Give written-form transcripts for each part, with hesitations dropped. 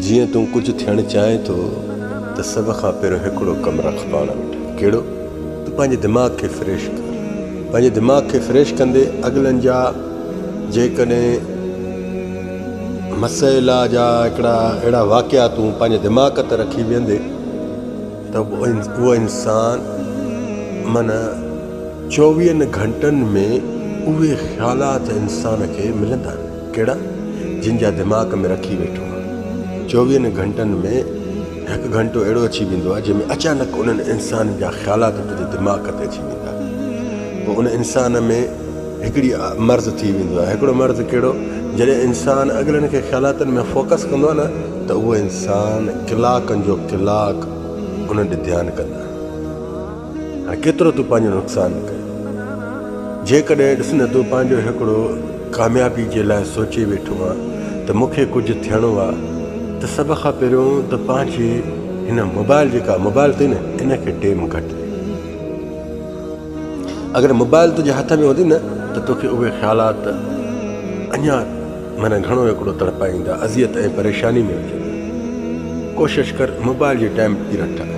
जीअं तूं कुझु थियणु चाहें थो त सभ खां पहिरियों हिकिड़ो कमु रख पाण वटि। कहिड़ो? तूं पंहिंजे दिमाग़ खे फ्रेश कर। पंहिंजे दिमाग़ खे फ्रेश कंदे अॻिलनि जा जेकॾहिं मसइला जा हिकिड़ा अहिड़ा वाक़िया तूं पंहिंजे दिमाग़ ते रखी वेंदे त उहो इंसान माना 24 घंटनि में उहे ख़्यालात इंसान खे मिलंदा आहिनि। कहिड़ा? जिन जा दिमाग़ में रखी वेठो आहे। 24 घंटनि में हिकु घंटो अहिड़ो अची वेंदो आहे जंहिंमें अचानक उन्हनि इंसान जा ख़्यालात तुंहिंजे दिमाग़ ते अची वेंदा। पोइ उन इंसान में हिकिड़ी मर्ज़ थी वेंदो आहे। हिकिड़ो मर्ज़ कहिड़ो? जॾहिं इंसान अॻिलनि खे ख़्यालातनि में फोकस कंदो आहे न त उहो इंसान कलाकनि जो कलाक उन्हनि ॾे ध्यानु कंदा। हाणे केतिरो तूं पंहिंजो नुक़सानु कयो। जेकॾहिं ॾिस न तूं पंहिंजो हिकिड़ो कामयाबी जे लाइ सोचे वेठो आहे त मूंखे कुझु थियणो आहे त सभ खां पहिरियों त पंहिंजे हिन मोबाइल जेका मोबाइल अथई न इन खे टेम घटि ॾे। अगरि मोबाइल तुंहिंजे हथ में हूंदी न त तोखे उहे ख़्यालात अञा माना घणो हिकिड़ो तड़पाईंदा, अज़ियत ऐं परेशानी में विझंदा। कोशिशि कर मोबाइल जी टाइम पीरियड ठाहे।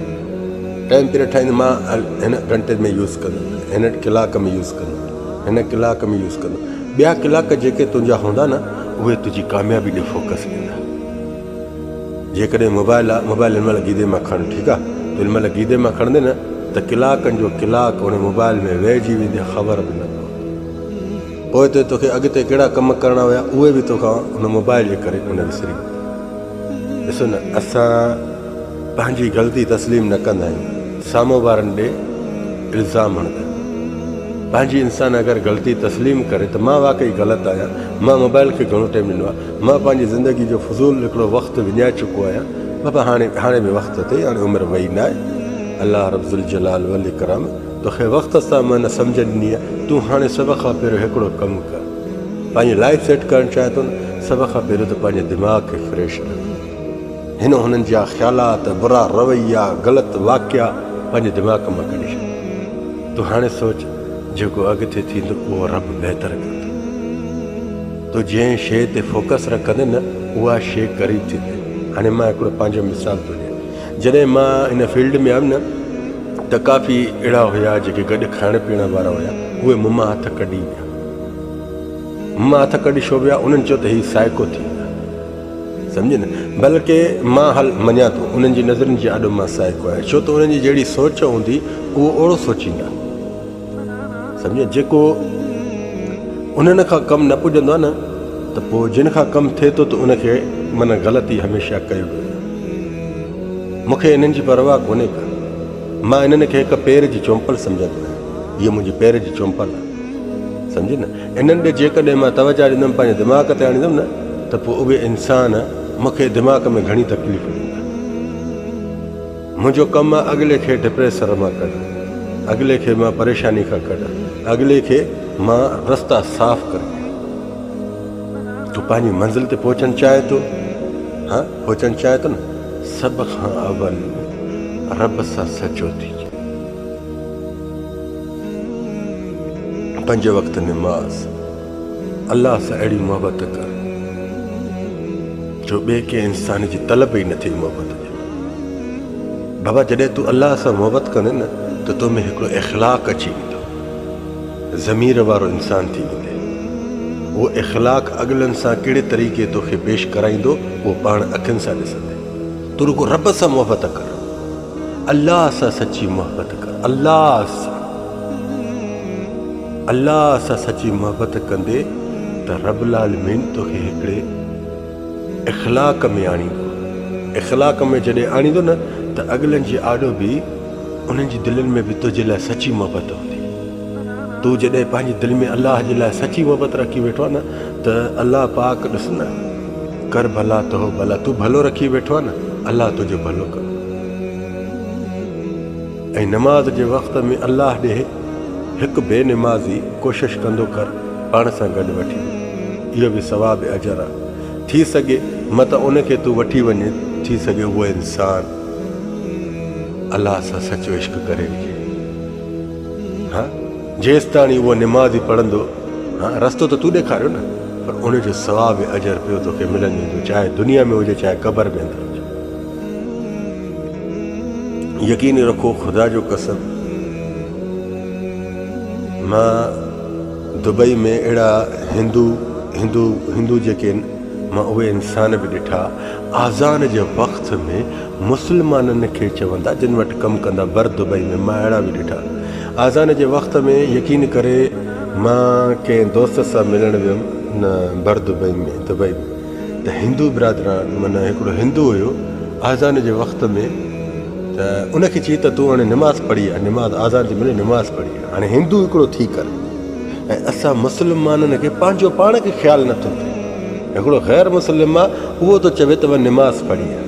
टाइम पीरियड ठाहींदो मां हिन घंटे में यूज़ कंदुमि, हिन कलाक में यूज़ कंदुमि, हिन कलाक में यूज़ कंदुमि। ॿिया कलाक जेके तुंहिंजा हूंदा न उहे तुंहिंजी कामयाबी ॾे फोकस ॾींदा। जेकॾहिं मोबाइल आहे, मोबाइल हिन महिल गीदे मां खण, ठीकु आहे? तूं हिन महिल गीदे मां खणंदे न त कलाकनि जो कलाक उन मोबाइल में वेहिजी वेंदी, ख़बर बि न पवंदी। पोइ त तोखे अॻिते कहिड़ा कमु करणा हुया उहे बि तोखां उन मोबाइल जे करे उन विसरी। ॾिसो न, असां पंहिंजी ग़लती तस्लीम न कंदा आहियूं, साम्हूं वारनि ॾे इल्ज़ाम हणंदा आहियूं। पंहिंजी इंसान अगरि ग़लती तस्लीम करे त मां वाक़ई ग़लति आहियां, मां मोबाइल खे घणो टाइम ॾिनो आहे, मां पंहिंजी ज़िंदगी जो फज़ूल हिकिड़ो वक़्तु विञाए चुको आहियां, बाबा हाणे बि वक़्तु अथई, हाणे उमिरि वई न आहे। अलाह रब्ज़ुल जलाल वल इकराम तोखे वक़्त सां मां न सम्झ ॾिनी आहे। तूं हाणे सभ खां पहिरियों हिकिड़ो कमु कर। पंहिंजी लाइफ सेट करणु चाहे थो न, सभ खां पहिरियों त पंहिंजे दिमाग़ खे फ्रेश कर। हुननि जा ख़्यालात, बुरा रवैया, ग़लति वाक़िया पंहिंजे दिमाग़ मां कढी छॾ। तूं हाणे सोच जेको अॻिते थींदो उहो रब बहितर कंदो। तूं जंहिं शइ ते फोकस रखंदे न उहा शइ क़रीब थींदी। हाणे मां हिकिड़ो पंहिंजो मिसाल थो ॾियां। जॾहिं मां हिन फील्ड में आयुमि न त काफ़ी अहिड़ा हुया जेके गॾु खाइण पीअण वारा हुया, उहे मूं मां हथ कढी विया। मूं मां हथ कढी छो विया? उन्हनि चयो त हीउ साइको थी विया, सम्झे न। बल्कि मां हल मञा थो उन्हनि जी नज़रुनि जे आॾो मां साइको आहियां, छो त उन्हनि जी जहिड़ी सोच हूंदी उहो ओहिड़ो सोचींदा, सम्झे। जेको उन्हनि खां कमु न पुॼंदो आहे न त पोइ जिन खां कमु थिए थो त उनखे माना ग़लती हमेशह कयो वेंदो। मूंखे इन्हनि जी परवाह कोन्हे का। मां इन्हनि खे हिकु पेर जी चोंपल सम्झंदो आहियां। हीअ मुंहिंजी पेर जी चोंपल आहे, सम्झे न। इन्हनि ॾे जेकॾहिं मां तवजा ॾींदुमि, पंहिंजे दिमाग़ ते आणींदुमि न त पोइ उहे इंसान मूंखे दिमाग़ में घणी तकलीफ़ ॾींदा। मुंहिंजो कमु आहे अॻिले खे डिप्रेसर मां कढां, अॻिले खे मां परेशानी खां कढां, अॻिले खे मां रस्ता साफ़ करे। तूं पंहिंजी मंज़िल ते पहुचणु चाहे थो, हा पहुचणु चाहे थो न, सभ खां अवल रब सां सचो थी। 5 वक़्त निमाज़, अलाह सां अहिड़ी मोहबत कर जो ॿिए कंहिं इंसान जी तलब ई न थी मोहबत जी। बाबा जॾहिं तूं अलाह सां मोहबत कंदे न त तो में हिकिड़ो इख़लाक़ अची वेंदो, ज़मीर वारो इंसान थी वेंदे। उहो इख़लाक़ अॻिलनि सां कहिड़े तरीक़े तोखे पेश कराईंदो उहो पाण अखियुनि सां ॾिसंदे। तूं रुगो रब सां मोहबत कर, अलाह सां सची मोहबत कर। अलाह सां सची मोहबत कंदे त रब्बुल आलमीन तोखे हिकिड़े इख़लाक़ में आणींदो। इख़लाक़ में जॾहिं आणींदो न त अॻिलनि जे आॾो बि उन्हनि जी दिलनि में बि तुंहिंजे लाइ सची मोहबत हूंदी। तूं जॾहिं पंहिंजी दिलि में अलाह जे लाइ सची मोहबत रखी वेठो आहे न त अलाह पाक ॾिस न, कर भला तो भला, तूं भलो रखी वेठो आहे न, अलाह तुंहिंजो भलो कर। ऐं नमाज़ जे वक़्त में अलाह ॾे हिकु बेनिमाज़ी कोशिशि कंदो कर पाण सां गॾु वठी। इहो बि सवाब अजर आहे। थी सघे म त उनखे तूं वठी वञे, थी सघे उहो इंसान अलाह सां सचो इश्क करे विझे। हा जेसि ताणी उहो निमाज़ी पढ़ंदो, हा रस्तो त तूं ॾेखारियो न, पर उनजो सवाब अजर पियो तोखे मिलंदो वेंदो, चाहे दुनिया में हुजे चाहे क़बर में अंदरि हुजे। यकीन रखो, ख़ुदा जो कसम, मां दुबई में अहिड़ा हिंदू जेके आहिनि, मां उहे इंसान बि ॾिठा आज़ान जे वक़्त में मुस्लमाननि खे चवंदा जिन वटि कमु कंदा बर दुबई में, मां अहिड़ा बि ॾिठा आज़ान जे वक़्त में। यकीन करे मां कंहिं दोस्त सां मिलणु वियुमि न बर दुबई में त हिंदू बिरादरान माना हिकिड़ो हिंदू हुयो आज़ान जे वक़्त में, त उनखे चई त तूं हाणे निमाज़ पढ़ी आहे, निमाज़ आज़ान जे महिल निमाज़ पढ़ी आहे। हाणे हिंदू हिकिड़ो थी करे ऐं असां मुस्लमाननि खे पंहिंजो पाण खे ख़्यालु नथो थिए, हिकिड़ो ग़ैर मुस्लिम आहे उहो थो चवे त मां निमाज़ पढ़ी आहे।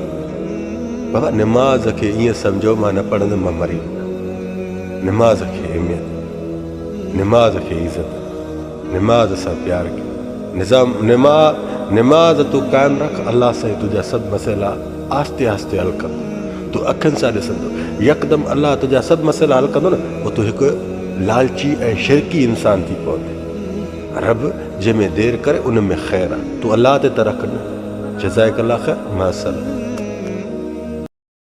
बाबा निमाज़ खे ईअं सम्झो मां न पढ़ंदुमि मां मरी वेंदुमि। निमाज़ खे अहमियत, निमाज़ खे इज़त, निमाज़ सां प्यार कयो। निमाज़ तूं क़ाइमु रख, अलाह सां तुंहिंजा सभु मसइला आहिस्ते आहिस्ते हल कंदो। तूं अखियुनि सां ॾिसंदो, यकदमि अलाह तुंहिंजा सभु मसइला हल कंदो न, पोइ तूं हिकु लालची ऐं शिरकी इंसान थी पवंदे। रब जंहिंमें देरि करे उन में ख़ैरु आहे, तूं अलाह ते त रख न। जज़ाक अल्लाह ख़ैर, मां सलाम।